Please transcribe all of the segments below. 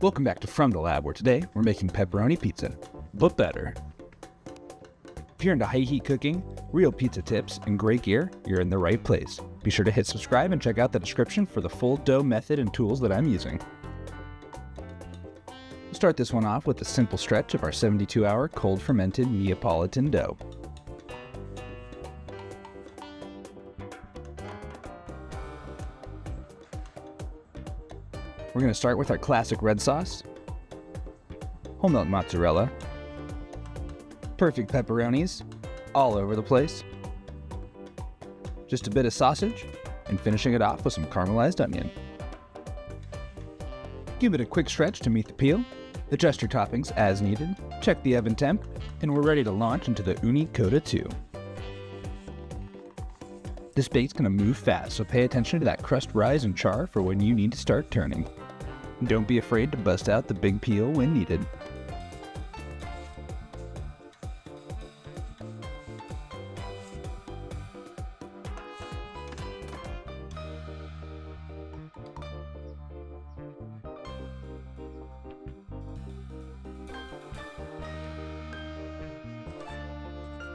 Welcome back to From the Lab, where today we're making pepperoni pizza, but better. If you're into high heat cooking, real pizza tips, and great gear, you're in the right place. Be sure to hit subscribe and check out the description for the full dough method and tools that I'm using. We'll start this one off with a simple stretch of our 72-hour cold fermented Neapolitan dough. We're going to start with our classic red sauce, whole milk mozzarella, perfect pepperonis all over the place, just a bit of sausage, and finishing it off with some caramelized onion. Give it a quick stretch to meet the peel, adjust your toppings as needed, check the oven temp, and we're ready to launch into the Ooni Koda 2. This bake's going to move fast, so pay attention to that crust rise and char for when you need to start turning. Don't be afraid to bust out the big peel when needed.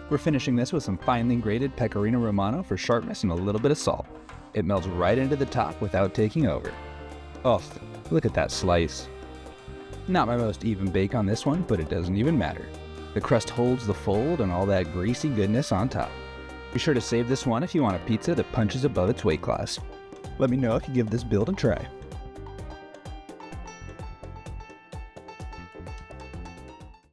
We're finishing this with some finely grated Pecorino Romano for sharpness and a little bit of salt. It melts right into the top without taking over. Oh, look at that slice. Not my most even bake on this one, but it doesn't even matter. The crust holds the fold and all that greasy goodness on top. Be sure to save this one if you want a pizza that punches above its weight class. Let me know if you give this build a try.